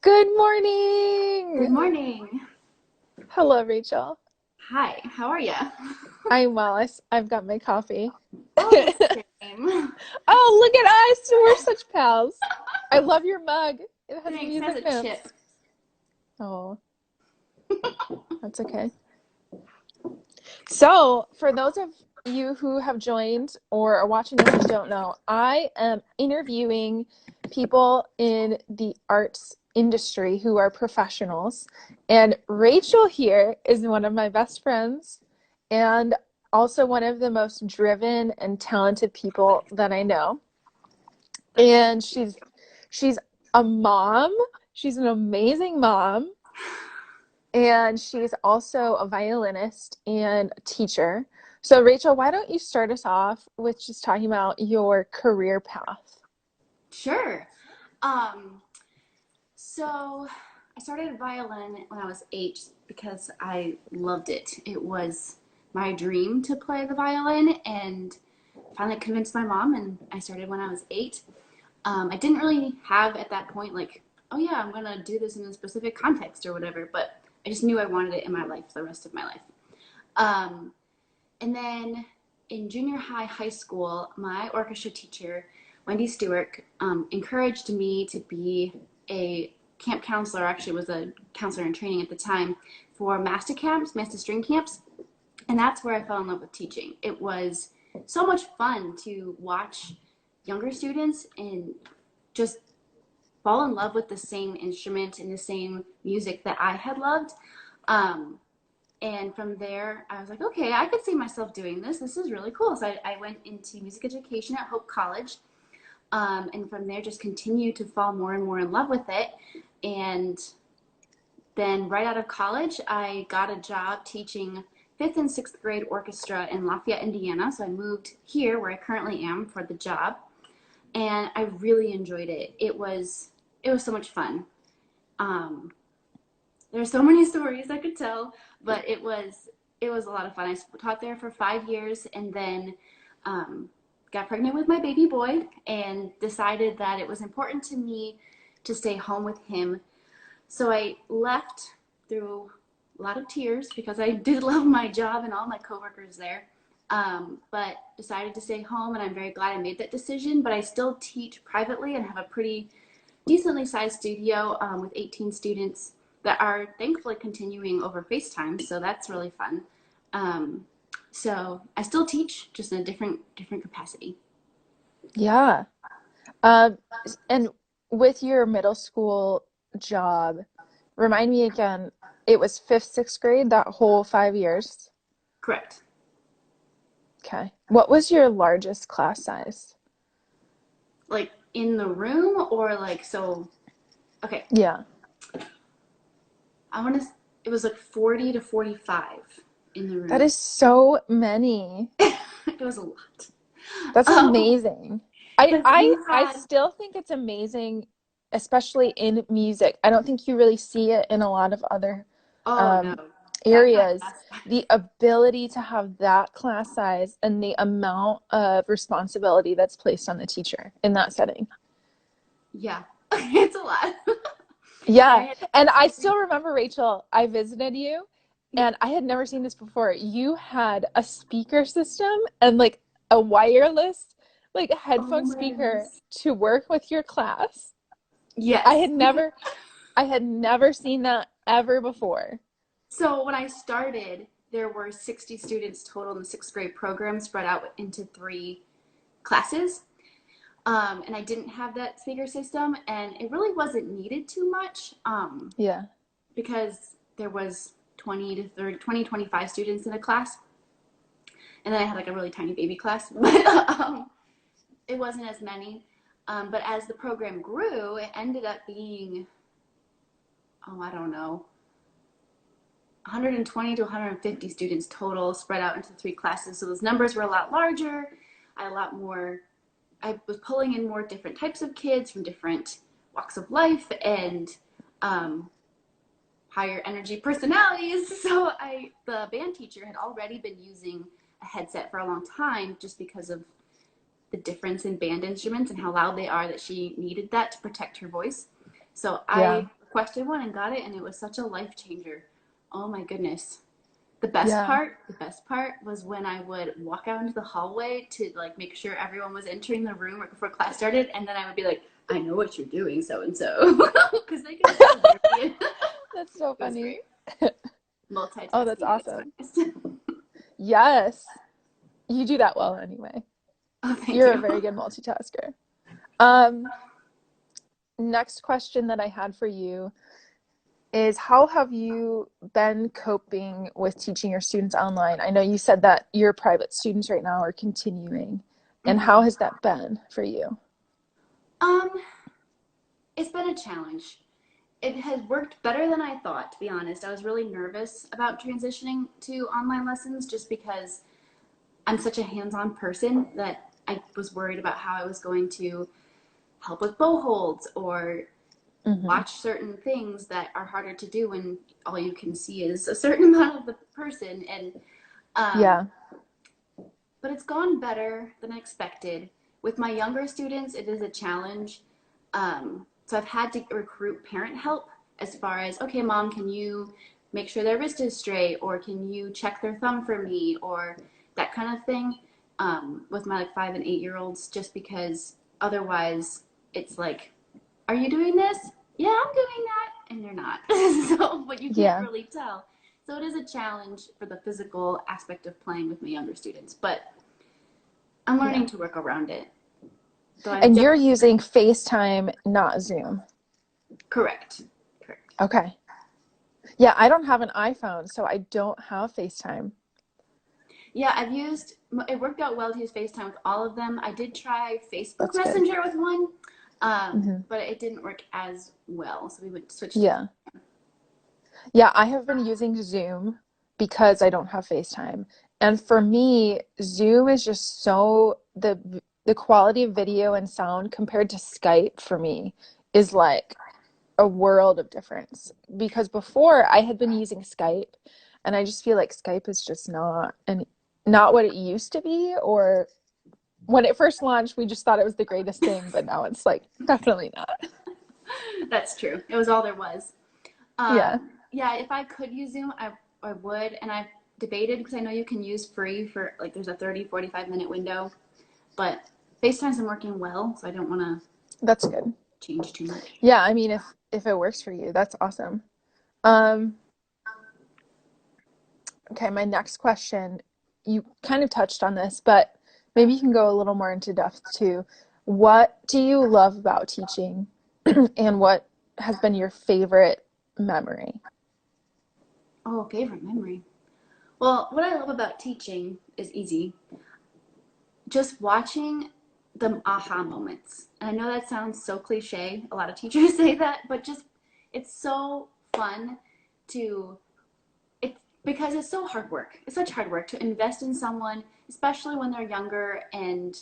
Good Good morning. morning. Hello, Rachel. Hi, how are you? I'm well. I've got my coffee. Oh, same. Oh, look at us. We're such pals. I love your mug. It has Thanks. It has music a chip. notes. Oh, that's okay. So, for those of you who have joined or are watching this and don't know, I am interviewing people in the arts industry who are professionals. And Rachel here is one of my best friends and also one of the most driven and talented people that I know. That's And she's a mom. She's an amazing mom. And she's also a violinist and a teacher. So, Rachel, why don't you start us off with just talking about your career path? sure. Um, so I started violin when I was 8 because I loved it. It was my dream to play the violin, and finally convinced my mom, and I started when I was 8. I didn't really have at that point like, oh yeah, I'm gonna do this in a specific context or whatever, but I just knew I wanted it in my life for the rest of my life. Um, and then in junior high, high school, my orchestra teacher, Wendy Stewart, encouraged me to be a camp counselor. Actually, was a counselor in training at the time for master camps, master string camps, and that's where I fell in love with teaching. It was so much fun to watch younger students and just fall in love with the same instrument and the same music that I had loved. Um, and from there, I was like, okay, I could see myself doing this. This is really cool. So I went into music education at Hope College. And from there, just continued to fall more and more in love with it. And then right out of college, I got a job teaching fifth and sixth grade orchestra in Lafayette, Indiana. So I moved here where I currently am for the job. And I really enjoyed it. It was so much fun. Um, there's so many stories I could tell, but it was a lot of fun. I taught there for 5 years, and then um, got pregnant with my baby boy, and decided that it was important to me to stay home with him. So I left through a lot of tears because I did love my job and all my coworkers there. But decided to stay home, and I'm very glad I made that decision. But I still teach privately and have a pretty decently sized studio with 18 students that are thankfully continuing over FaceTime. So that's really fun. Um, so I still teach, just in a different capacity. Yeah. Um, and with your middle school job, remind me again, it was fifth, sixth grade, that whole 5 years. Correct. Okay. What was your largest class size? Like in the room or like so. Okay, Yeah. I want to. It was like 40 to 45 in the That room. is so many. It was a lot. That's Um, amazing. I because I you I had. still think it's amazing, especially in music. I don't think you really see it in a lot of other Oh no, um, that kind of areas. class. The ability to have that class size and the amount of responsibility that's placed on the teacher in that setting. Yeah, it's a lot. Yeah. I had And I different. still remember, Rachel, I visited you Yeah. and I had never seen this before. You had a speaker system and like a wireless, like Oh headphone my speaker goodness. to work with your class. I Yes, had because never I had never seen that ever before. so when I started, there were 60 students total in the sixth grade program, spread out into three classes. And I didn't have that speaker system, and it really wasn't needed too much Yeah. because there was 20 to 30, 20, 25 students in a class, and then I had like a really tiny baby class, but it wasn't as many. But as the program grew, it ended up being, oh, I don't know, 120 to 150 students total spread out into three classes. So those numbers were a lot larger. I had a lot more, I was pulling in more different types of kids from different walks of life and um, higher energy personalities. So the band teacher had already been using a headset for a long time just because of the difference in band instruments and how loud they are, that she needed that to protect her voice. So I Yeah. requested one and got it, and it was such a life changer. Oh my goodness. Yeah. The best part was when I would walk out into the hallway to like make sure everyone was entering the room right before class started, and then I would be like, I know what you're doing, so and so, because they could tell they were being. That's so It was funny. great. Oh, that's Multitasking at its awesome. finest. Yes. You do that well anyway. Oh, thank You're a you. very good multitasker. Um, Next question that I had for you is how have you been coping with teaching your students online? I know you said that your private students right now are continuing. And how Mhm. has that been for you? Um, it's been a challenge. It has worked better than I thought, to be honest. I was really nervous about transitioning to online lessons just because I'm such a hands-on person that I was worried about how I was going to help with bow holds or Hmm. watch certain things that are harder to do when all you can see is a certain amount of the person. And um, Yeah. but it's gone better than expected. With my younger students, it is a challenge. So I've had to recruit parent help as far as, okay, mom, can you make sure their wrist is straight, or can you check their thumb for me, or that kind of thing. With my like 5 and 8 year olds, just because otherwise it's like, are you doing this? Yeah, I'm doing that, and they're not. So, but you can't Yeah. really tell. So it is a challenge for the physical aspect of playing with my younger students, but I'm Yeah. learning to work around it. Though I And did you're using FaceTime, not Zoom. correct. Correct. Okay. Yeah, I don't have an iPhone, so I don't have FaceTime. Yeah, I've used it worked out well to use FaceTime with all of them. I did try Facebook That's good. Messenger with one, Hmm. but it didn't work as well. So we would switch to Yeah. Yeah, I have been using Zoom because I don't have FaceTime. And for me, Zoom is just so the quality of video and sound compared to Skype for me is like a world of difference. Because before I had been using Skype and I just feel like Skype is just not what it used to be, or when it first launched, we just thought it was the greatest thing, but now it's like definitely not. That's true. It was all there was. Yeah. Yeah, if I could use Zoom, I would. And I've debated because I know you can use free for like there's a 30-45 minute window, but FaceTime's been working well, so I don't want to That's good. change too much. Yeah, I mean if it works for you, that's awesome. Um, okay, my next question, you kind of touched on this, but maybe you can go a little more into depth too. What do you love about teaching and what has been your favorite memory? Oh, favorite memory. Well, what I love about teaching is easy. Just watching the aha moments. And I know that sounds so cliche. A lot of teachers say that, but just it's so fun to it's because it's so hard work. It's such hard work to invest in someone, especially when they're younger and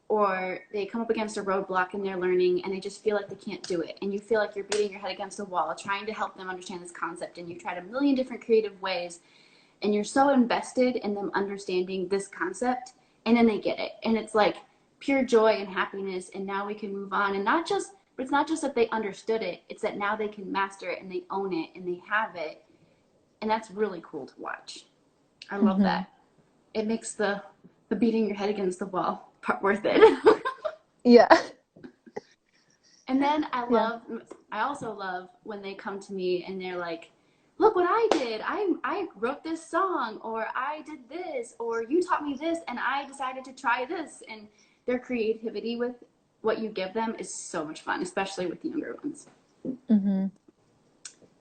or they come up against a roadblock in their learning and they just feel like they can't do it. And you feel like you're beating your head against a wall trying to help them understand this concept. And you tried a million different creative ways and you're so invested in them understanding this concept. And then they get it. And it's like pure joy and happiness. And now we can move on. And not just, but it's not just that they understood it, it's that now they can master it and they own it and they have it. And that's really cool to watch. I love Hmm. that. It makes the beating your head against the wall part worth it. Yeah. And then Yeah. I also love when they come to me and they're like, look what I did. I wrote this song, or I did this, or you taught me this, and I decided to try this. And their creativity with what you give them is so much fun, especially with the younger ones. Hmm.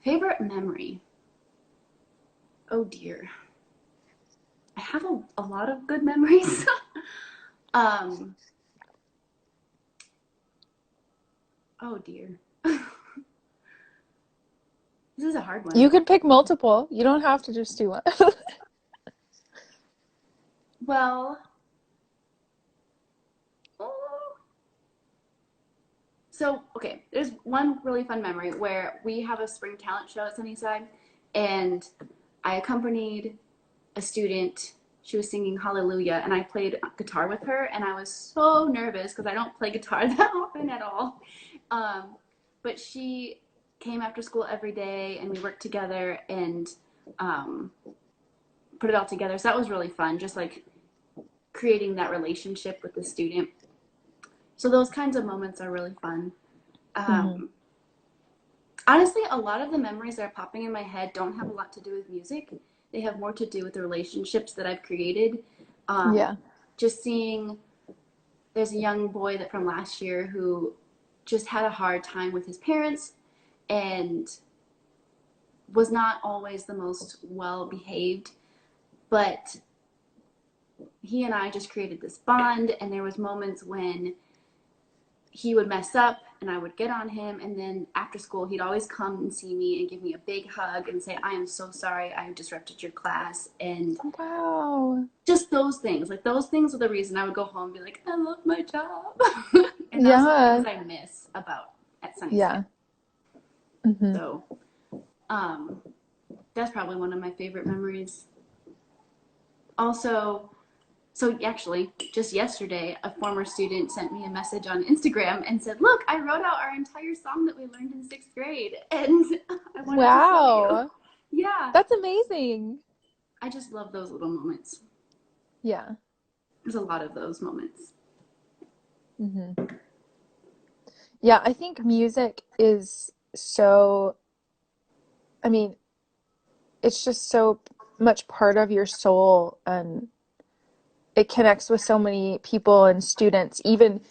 Favorite memory? Oh dear. I have a lot of good memories. um, oh dear. This is a hard one. You could pick multiple. You don't have to just do one. Well, oh, so, okay, there's one really fun memory where we have a spring talent show at Sunnyside, and I accompanied a student. She was singing Hallelujah, and I played guitar with her, and I was so nervous because I don't play guitar that often at all. Um, but she came after school every day and we worked together and um, put it all together. So that was really fun, just like creating that relationship with the student. So those kinds of moments are really fun. Mm-hmm. Um, Honestly, a lot of the memories that are popping in my head don't have a lot to do with music. They have more to do with the relationships that I've created. Um, Yeah. just seeing, there's a young boy that from last year who just had a hard time with his parents and was not always the most well behaved, but he and I just created this bond. And there was moments when he would mess up and I would get on him. And then after school, he'd always come and see me and give me a big hug and say, I am so sorry I disrupted your class. And Wow. just those things, like those things are the reason I would go home and be like, I love my job. And those are the things Yeah. I miss about at Sunnyside. Yeah. Mm-hmm. So um, that's probably one of my favorite memories. Also, so actually, just yesterday, a former student sent me a message on Instagram and said, "Look, I wrote out our entire song that we learned in sixth grade, and I wanted to show you." Wow. Yeah, That's amazing. I just love those little moments. Yeah. There's a lot of those moments. Mm-hmm. Yeah, I think music is so, I mean, it's just so much part of your soul, and it connects with so many people and students. Even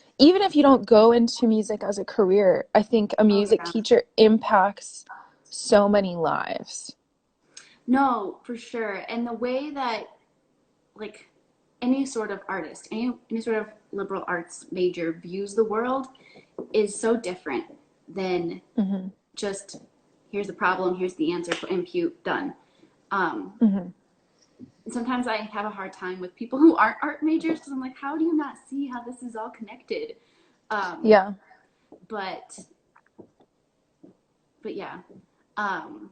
if you don't go into music as a career, I think a Oh music yeah, teacher impacts so many lives. no, for sure. And the way that like any sort of artist, any sort of liberal arts major views the world is so different than Hmm. just here's the problem, here's the answer, impute, done. Um, Hmm. Sometimes I have a hard time with people who aren't art majors because I'm like, how do you not see how this is all connected? Um, Yeah. but but yeah, um,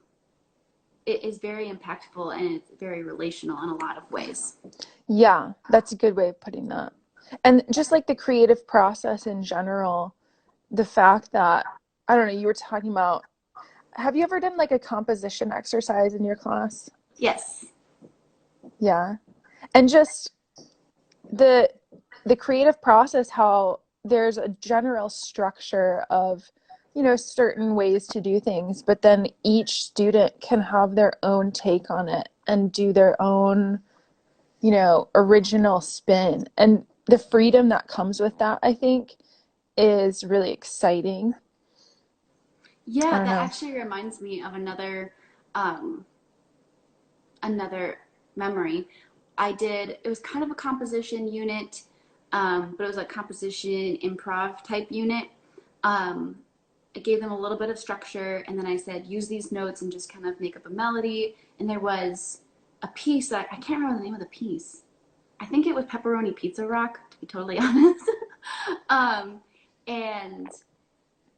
it is very impactful and it's very relational in a lot of ways. Yeah, that's a good way of putting that. And just like the creative process in general, the fact that, I don't know, you were talking about, have you ever done like a composition exercise in your class? Yes. Yeah. And just the the creative process, how there's a general structure of, certain ways to do things, but then each student can have their own take on it and do their own, original spin. And the freedom that comes with that, I think, is really exciting. I Yeah, don't that know. actually reminds me of um, another memory. It was kind of a composition unit, but it was a composition improv type unit. Um, I gave them a little bit of structure and then I said, use these notes and just kind of make up a melody. And there was a piece that I can't remember the name of the piece. I think it was Pepperoni Pizza Rock, to be totally honest. um, and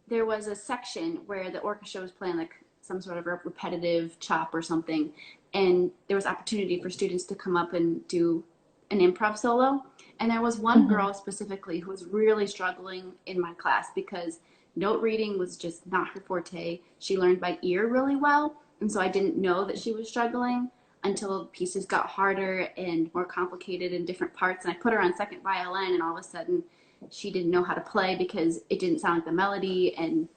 there was a section where the orchestra was playing like some sort of repetitive chop or something, and there was opportunity for students to come up and do an improv solo. And there was one Hmm. girl specifically who was really struggling in my class because note reading was just not her forte. She learned by ear really well, and so I didn't know that she was struggling until pieces got harder and more complicated in different parts. And I put her on second violin, and all of a sudden she didn't know how to play because it didn't sound like the melody. And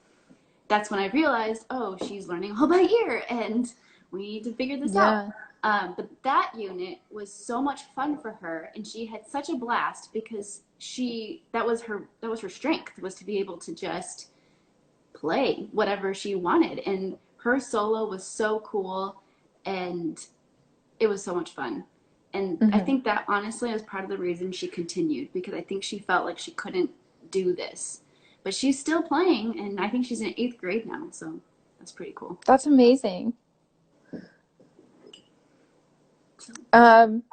that's when I realized, oh, she's learning all by ear and we need to figure this out. Yeah. But that unit was so much fun for her and she had such a blast because that was her strength, was to be able to just play whatever she wanted. And her solo was so cool and it was so much fun. And I Hmm. think that honestly is part of the reason she continued because I think she felt like she couldn't do this. But she's still playing, and I think she's in eighth grade now, so that's pretty cool. That's amazing. So, Um,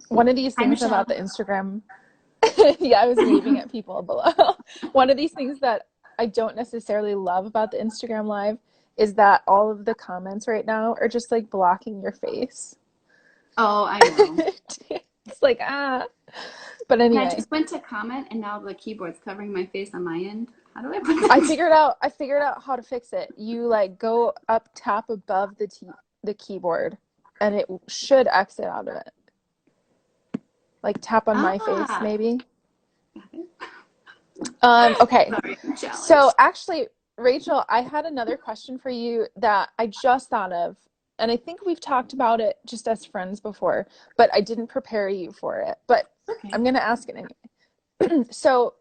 One of these hi, things Michelle. about the Instagram, yeah, I was waving at people below. One of these things that I don't necessarily love about the Instagram Live is that all of the comments right now are just like blocking your face. Oh, I know. It's like, but And I anyway, just went to comment, and now the keyboard's covering my face on my end. How do I put I that? figured out how to fix it. You like go up, tap above the keyboard, and it should exit out of it. Like tap on my face, Ah, maybe. got it. Okay. Sorry, I'm So challenged. actually, Rachel, I had another question for you that I just thought of, and I think we've talked about it just as friends before, but I didn't prepare you for it. But Okay. I'm gonna ask it anyway. So,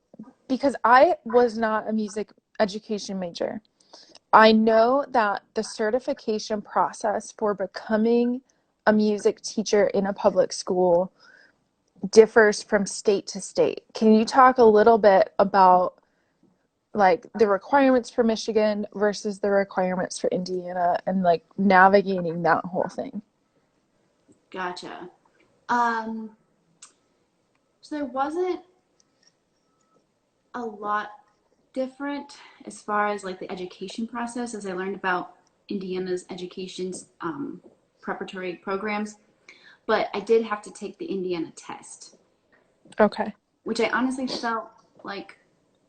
because I was not a music education major, I know that the certification process for becoming a music teacher in a public school differs from state to state. Can you talk a little bit about like the requirements for Michigan versus the requirements for Indiana and like navigating that whole thing? Gotcha. Um, so there wasn't a lot different as far as like the education process as I learned about Indiana's education's preparatory programs, but I did have to take the Indiana test, Okay. which I honestly felt like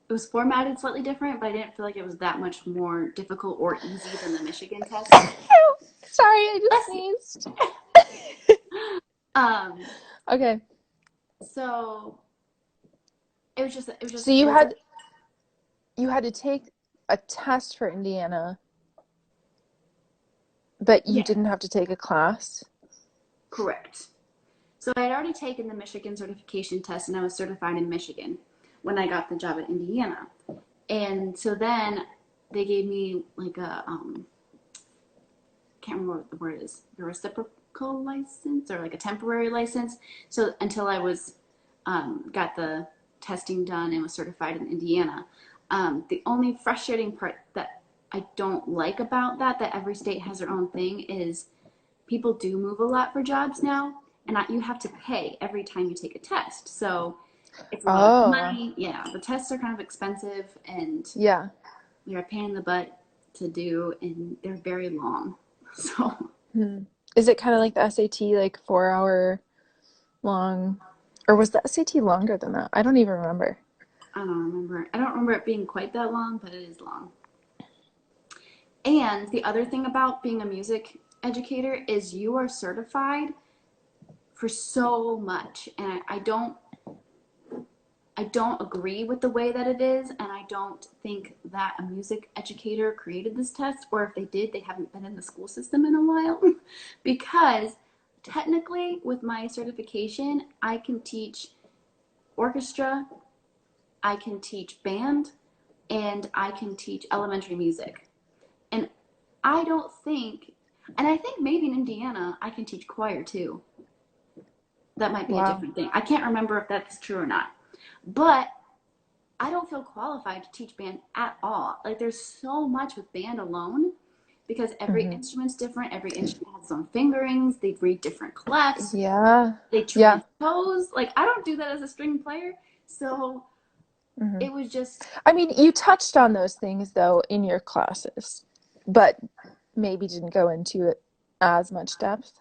it was formatted slightly different, but I didn't feel like it was that much more difficult or easy than the Michigan test. Sorry, I just Bless you. sneezed. Um, Okay. so it was just, it was So just, it was you had to take a test for Indiana, but you yeah, didn't have to take a class. correct. So I had already taken the Michigan certification test and I was certified in Michigan when I got the job at Indiana. And so then they gave me like a can't remember what the word is, a reciprocal license or like a temporary license. So until I was got the testing done and was certified in Indiana. The only frustrating part that I don't like about that, that every state has their own thing, is people do move a lot for jobs now, and you have to pay every time you take a test. So it's a lot of Oh, money. Yeah, the tests are kind of expensive, and yeah. they're a pain in the butt to do, and they're very long. So Hmm. Is it kind of like the SAT, like 4 hour long? Or was the SAT longer than that? I don't even remember. I don't remember. I don't remember it being quite that long, but it is long. And the other thing about being a music educator is you are certified for so much, and I don't agree with the way that it is, and I don't think that a music educator created this test, or if they did, they haven't been in the school system in a while. Because technically, with my certification, I can teach orchestra, I can teach band, and I can teach elementary music. And I don't think, and I think maybe in Indiana, I can teach choir too. That might be a Wow. different thing. I can't remember if that's true or not. But I don't feel qualified to teach band at all. Like there's so much with band alone because every Hmm. instrument's different. Every instrument has its own fingerings. They read different clefs. Yeah. They Yeah. transpose. Like I don't do that as a string player. So Hmm. it was just I mean, you touched on those things though in your classes, but maybe didn't go into it as much depth.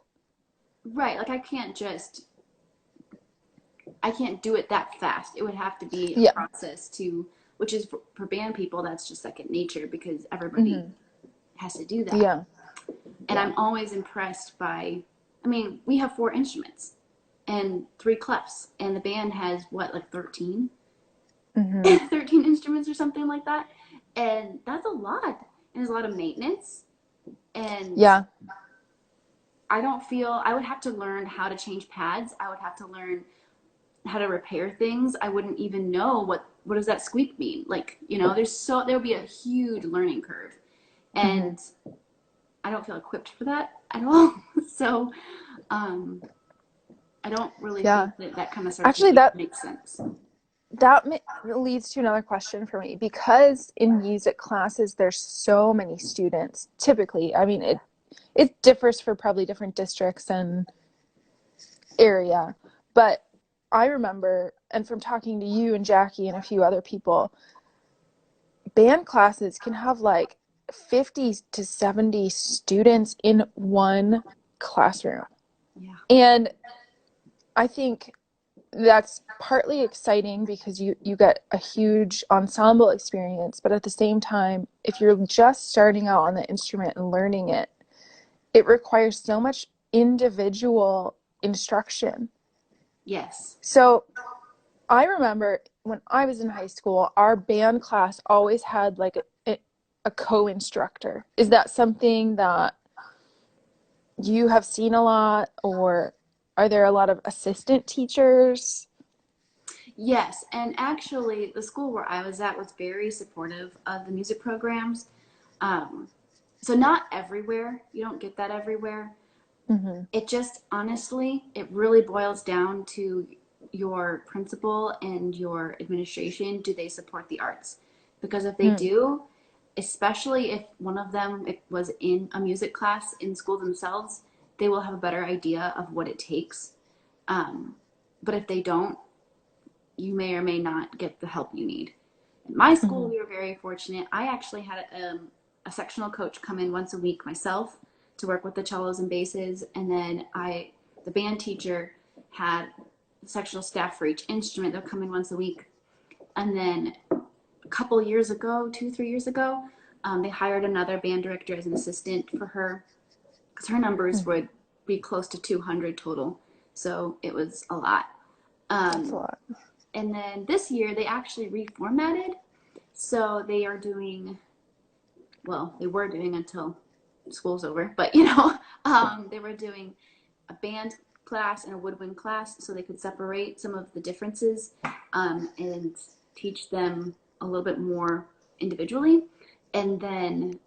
right. Like I can't do it that fast. It would have to be a Yeah. process to, which is for band people, that's just second nature because everybody Hmm. has to do that. Yeah. And Yeah. I'm always impressed by, I mean, we have four instruments and three clefs, and the band has what, like 13? Hmm. 13 instruments or something like that. And that's a lot. And there's a lot of maintenance. And Yeah. I don't feel, I would have to learn how to change pads. I would have to learn how to repair things. I wouldn't even know what does that squeak mean? Like, there would be a huge learning curve. Hmm. And I don't feel equipped for that at all. So, um, I don't really Yeah. think that that kind of Actually, certification makes sense. leads to another question for me because in music classes there's so many students. Typically, I mean it differs for probably different districts and area, but I remember, and from talking to you and Jackie and a few other people, band classes can have like 50 to 70 students in one classroom. Yeah. And I think that's partly exciting because you get a huge ensemble experience, but at the same time, if you're just starting out on the instrument and learning it, it requires so much individual instruction. Yes. So I remember when I was in high school, our band class always had like a co-instructor. Is that something that you have seen a lot, or are there a lot of assistant teachers? Yes, and actually, the school where I was at was very supportive of the music programs. Um, so not everywhere, you don't get that everywhere. Mm-hmm. It just honestly, it really boils down to your principal and your administration. Do they support the arts? Because if they Mm-hmm. do, especially if one of them was in a music class in school themselves, they will have a better idea of what it takes. Um, but if they don't, you may or may not get the help you need. In my school, Mm-hmm. we were very fortunate. I actually had a sectional coach come in once a week myself to work with the cellos and basses, and then the band teacher, had sectional staff for each instrument. They'll come in once a week, and then a couple years ago, 2, 3 years ago, they hired another band director as an assistant for her because her numbers Mm-hmm. would be close to 200 total, so it was a lot. That's a Um, lot. and then this year they actually reformatted. So they are doing, well, they were doing until school's over, but they were doing a band class and a woodwind class so they could separate some of the differences, and teach them a little bit more individually. And then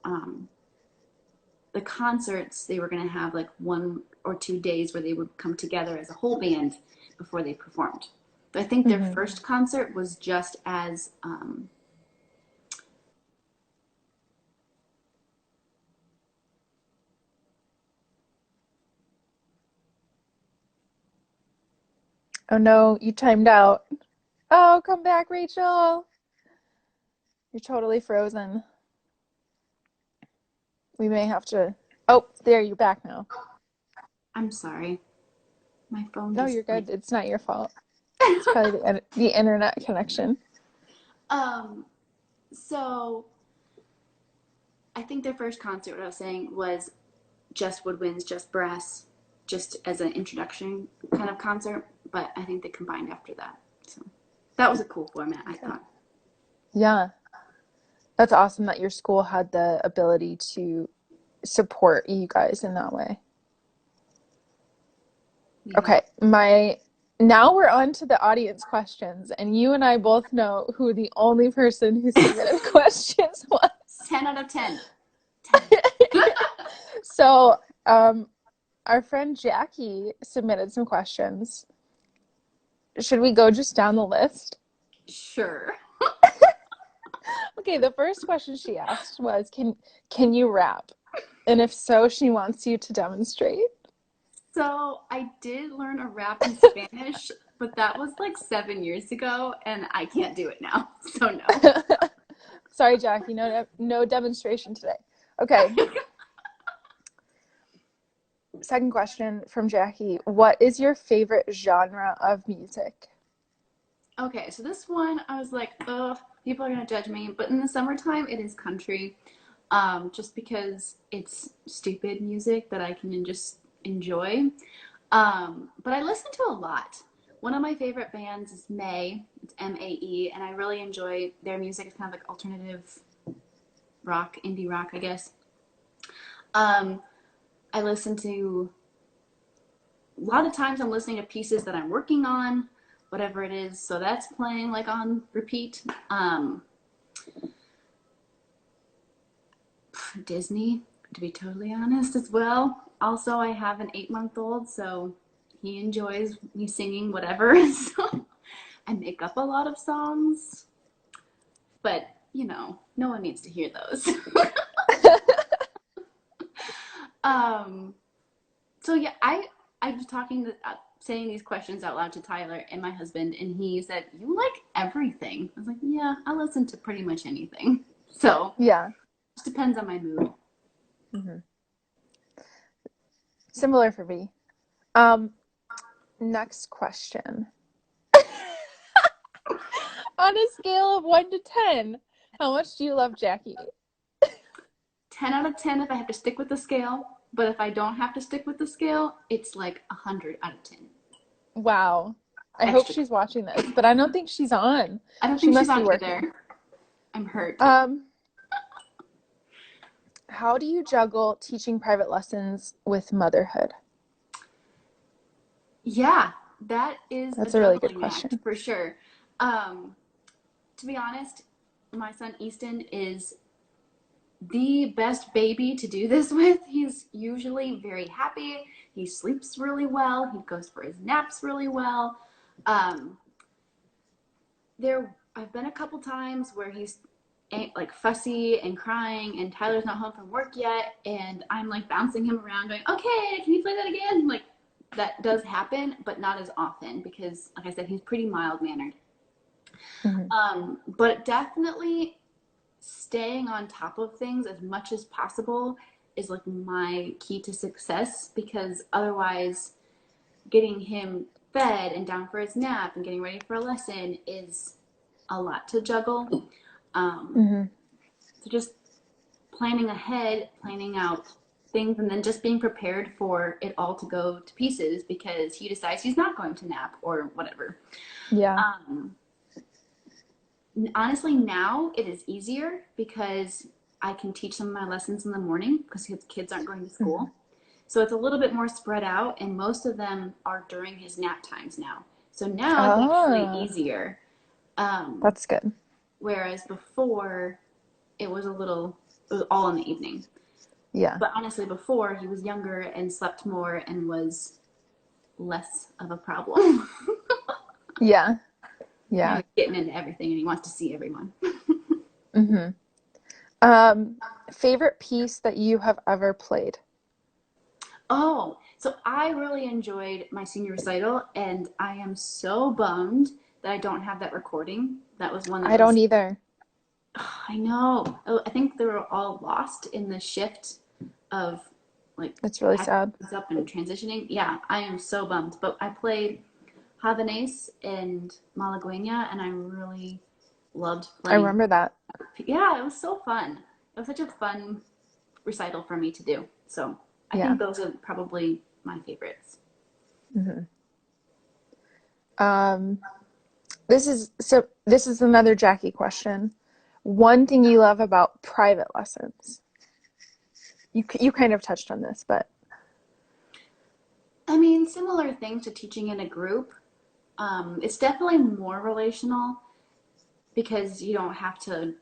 the concerts, they were going to have like 1 or 2 days where they would come together as a whole band before they performed. But I think their Mm-hmm. first concert was just as Oh no, you timed out. Oh, come back, Rachel. You're totally frozen. We may have to. Oh, there, you're back now. I'm sorry, my phone No, just you're like good. It's not your fault. It's probably the internet connection. um so I think their first concert, what I was saying, was just woodwinds, just brass, just as an introduction kind of concert. But I think they combined after that. So that was a cool format, I Okay. thought. Yeah, that's awesome that your school had the ability to support you guys in that way. Yeah. Okay, my now we're on to the audience questions, and you and I both know who the only person who submitted questions was. 10 out of 10. 10. So, our friend Jackie submitted some questions. Should we go just down the list? Sure. Okay, the first question she asked was, can you rap? And if so, she wants you to demonstrate. So I did learn a rap in Spanish, but that was like 7 years ago, and I can't do it now. So no. Sorry, Jackie, no demonstration today. Okay, second question from Jackie. What is your favorite genre of music? Okay, so this one I was like, ugh, people are gonna judge me, but in the summertime it is country, just because it's stupid music that I can just enjoy. But I listen to a lot. One of my favorite bands is May. It's MAE, and I really enjoy their music. It's kind of like alternative rock, indie rock, I guess. Um, I listen to a lot of times I'm listening to pieces that I'm working on, whatever it is. So that's playing like on repeat. Disney, to be totally honest, as well. Also, I have an 8-month-old, so he enjoys me singing whatever. So I make up a lot of songs, but no one needs to hear those. um, so yeah, I was saying these questions out loud to Tyler and my husband, and he said, "You like everything." I was like, "Yeah, I listen to pretty much anything." So Yeah. it just depends on my mood. Hmm. Similar for me. Um, Next question. On a scale of 1 to 10, how much do you love Jackie? 10 out of 10 if I have to stick with the scale, but if I don't have to stick with the scale, it's like 100 out of 10. Wow. I hope Extra. she's watching this, but I don't think she's on. I don't She think she's must be on working. either. I'm hurt. Um, how do you juggle teaching private lessons with motherhood? Yeah, that is a That's a really good juggling act question. for sure. Um, to be honest, my son Easton is the best baby to do this with. He's usually very happy. He sleeps really well. He goes for his naps really well. Um, I've been a couple times where he's like fussy and crying, and Tyler's not home from work yet, and I'm like bouncing him around, going, "Okay, can you play that again?" Like that does happen, but not as often because, like I said, he's pretty mild mannered. Hmm. But definitely staying on top of things as much as possible is like my key to success, because otherwise getting him fed and down for his nap and getting ready for a lesson is a lot to juggle. Um, Hmm. so just planning ahead, planning out things, and then just being prepared for it all to go to pieces because he decides he's not going to nap or whatever. Yeah. Um, Honestly, now it is easier because I can teach some of my lessons in the morning because his kids aren't going to Hmm. school. So it's a little bit more spread out, and most of them are during his nap times now. So now it's actually Ah, easier. Um, that's good. Whereas before, it was all in the evening. Yeah. But honestly, before he was younger and slept more and was less of a problem. Yeah. Now Yeah. he's getting into everything and he wants to see everyone. Hmm. Um, favorite piece that you have ever played? Oh, so I really enjoyed my senior recital, and I am so bummed that I don't have that recording. That was one that I don't was, either. I know. Oh, I think they were all lost in the shift of like It's really packing sad. things up and transitioning. Yeah, I am so bummed. But I played Havanese and Malagueña, and I really loved I playing. remember that. Yeah, it was so fun. It was such a fun recital for me to do. So I Yeah. think those are probably my favorites. Hmm. Um, this is another Jackie question. One thing you love about private lessons. You kind of touched on this, but I mean, similar thing to teaching in a group. It's definitely more relational because you don't have to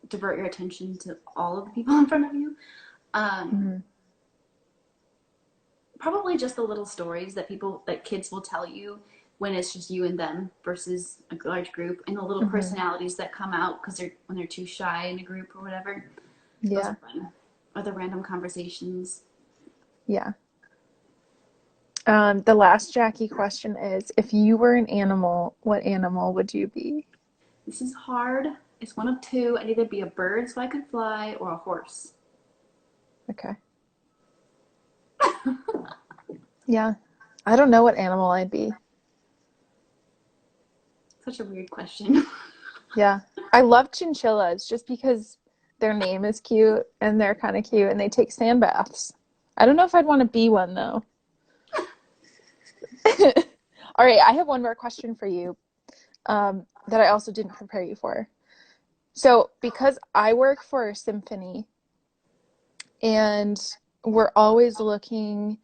divert your attention to all of the people in front of you. Um, mhm. Probably just the little stories that kids will tell you when it's just you and them versus a large group, and the little Mhm. personalities that come out because when they're too shy in a group or whatever. Those Yeah. are fun. Or the random conversations. Yeah. The last Jackie question is, if you were an animal, what animal would you be? This is hard. It's one of two. I'd either be a bird so I could fly or a horse. Okay. Yeah. I don't know what animal I'd be. Such a weird question. Yeah. I love chinchillas just because their name is cute and they're kind of cute and they take sand baths. I don't know if I'd want to be one though. All right, I have one more question for you that I also didn't prepare you for. So, because I work for a symphony and we're always looking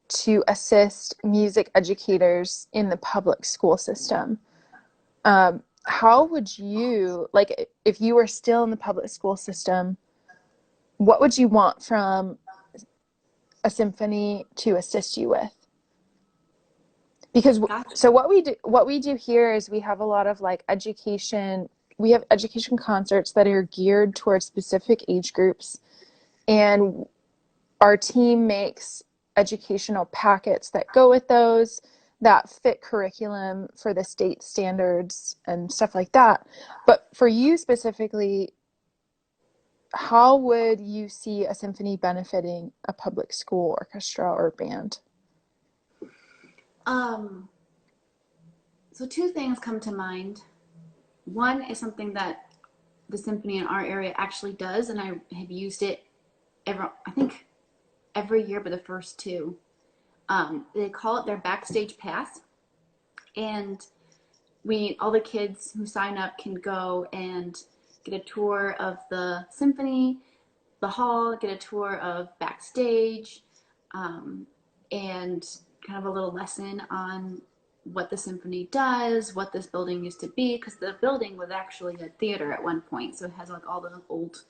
to assist music educators in the public school system, how would you, like, if you were still in the public school system, what would you want from a symphony to assist you with? Because Gotcha. so what we do here is we have a lot of like education, we have education concerts that are geared towards specific age groups, and our team makes educational packets that go with those that fit curriculum for the state standards and stuff like that. But for you specifically, how would you see a symphony benefiting a public school orchestra or band? So two things come to mind. One is something that the symphony in our area actually does, and I have used it I think every year but the first two. They call it their backstage pass, and all the kids who sign up can go and get a tour of the symphony, the hall, get a tour of backstage, and kind of a little lesson on what the symphony does, what this building used to be, because the building was actually a theater at one point, so it has like all the old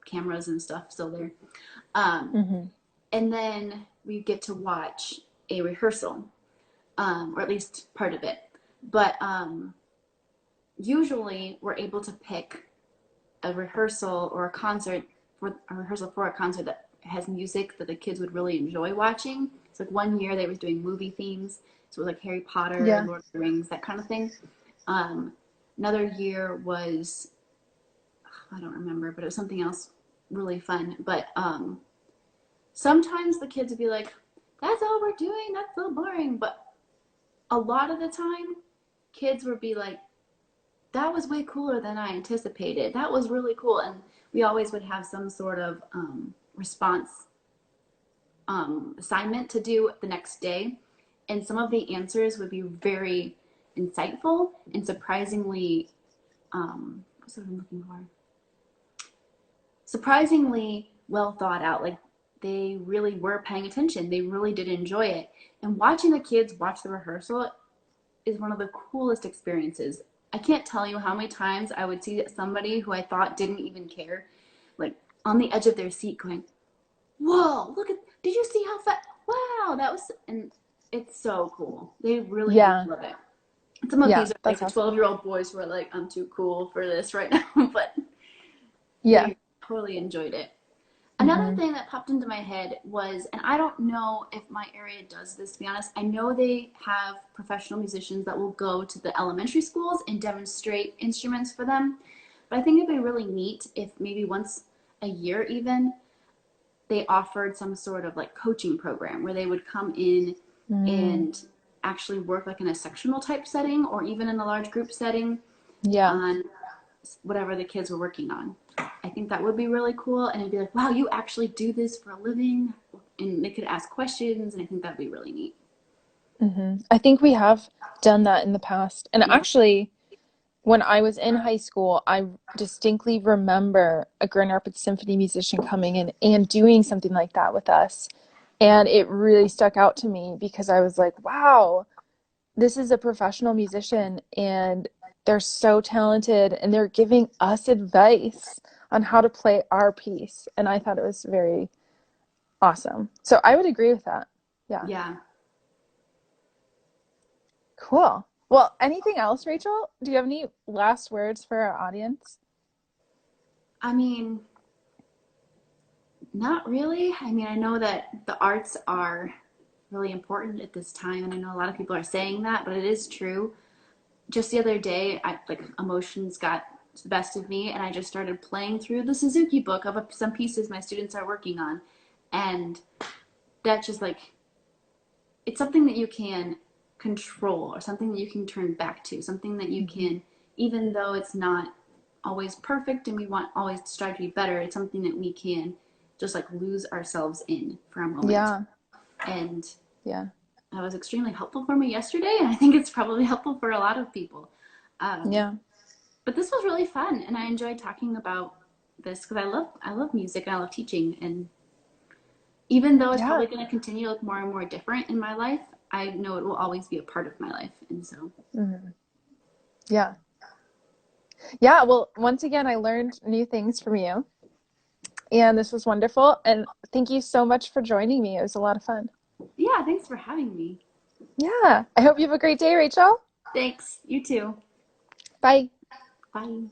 cameras and stuff still there. Mm-hmm. And then we get to watch a rehearsal, or at least part of it. But usually we're able to pick a rehearsal or a rehearsal for a concert that has music that the kids would really enjoy watching. It's like one year they were doing movie themes, so it was like Harry Potter, Yeah. Lord of the Rings, that kind of thing. Another year was, I don't remember, but it was something else really fun. But sometimes the kids would be like, "That's all we're doing. That's so boring." But a lot of the time, kids would be like, "That was way cooler than I anticipated. That was really cool." And we always would have some sort of response assignment to do the next day. And some of the answers would be very insightful and surprisingly, what's what I'm looking for? Surprisingly well thought out. Like they really were paying attention. They really did enjoy it. And watching the kids watch the rehearsal is one of the coolest experiences. I can't tell you how many times I would see somebody who I thought didn't even care, like on the edge of their seat going, "Whoa, look at, did you see how fast, wow, that was," and it's so cool. They really do Yeah. love it. Some of Yeah. these are like That's the awesome. 12-year-old boys who are like, "I'm too cool for this right now," but Yeah. they totally enjoyed it. Another Mm-hmm. thing that popped into my head was, and I don't know if my area does this, to be honest. I know they have professional musicians that will go to the elementary schools and demonstrate instruments for them. But I think it'd be really neat if maybe once a year even they offered some sort of like coaching program where they would come in Mm. and actually work like in a sectional type setting or even in a large group setting Yeah. on whatever the kids were working on. I think that would be really cool. And it'd be like, "Wow, you actually do this for a living?" And they could ask questions. And I think that'd be really neat. Mm-hmm. I think we have done that in the past. And Yeah. actually, when I was in high school, I distinctly remember a Grand Rapids Symphony musician coming in and doing something like that with us. And it really stuck out to me because I was like, wow, this is a professional musician and they're so talented and they're giving us advice on how to play our piece. And I thought it was very awesome. So I would agree with that. Yeah. Yeah. Cool. Well, anything else, Rachel? Do you have any last words for our audience? I mean, not really. I mean, I know that the arts are really important at this time. And I know a lot of people are saying that, but it is true. Just the other day, like emotions got the best of me, and I just started playing through the Suzuki book of some pieces my students are working on, and that's just like it's something that you can control or something that you can turn back to, something that you Mm-hmm. can, even though it's not always perfect and we want always to strive to be better, it's something that we can just like lose ourselves in for a moment. Yeah. And Yeah. that was extremely helpful for me yesterday, and I think it's probably helpful for a lot of people. Um, Yeah. but this was really fun, and I enjoyed talking about this because I love music and I love teaching, and even though it's Yeah. probably going to continue to look more and more different in my life, I know it will always be a part of my life, and so Mhm. Yeah. Yeah. Well, once again, I learned new things from you, and this was wonderful. And thank you so much for joining me. It was a lot of fun. yeah, thanks for having me. Yeah. I hope you have a great day, Rachel. Thanks. You too. Bye. Bye.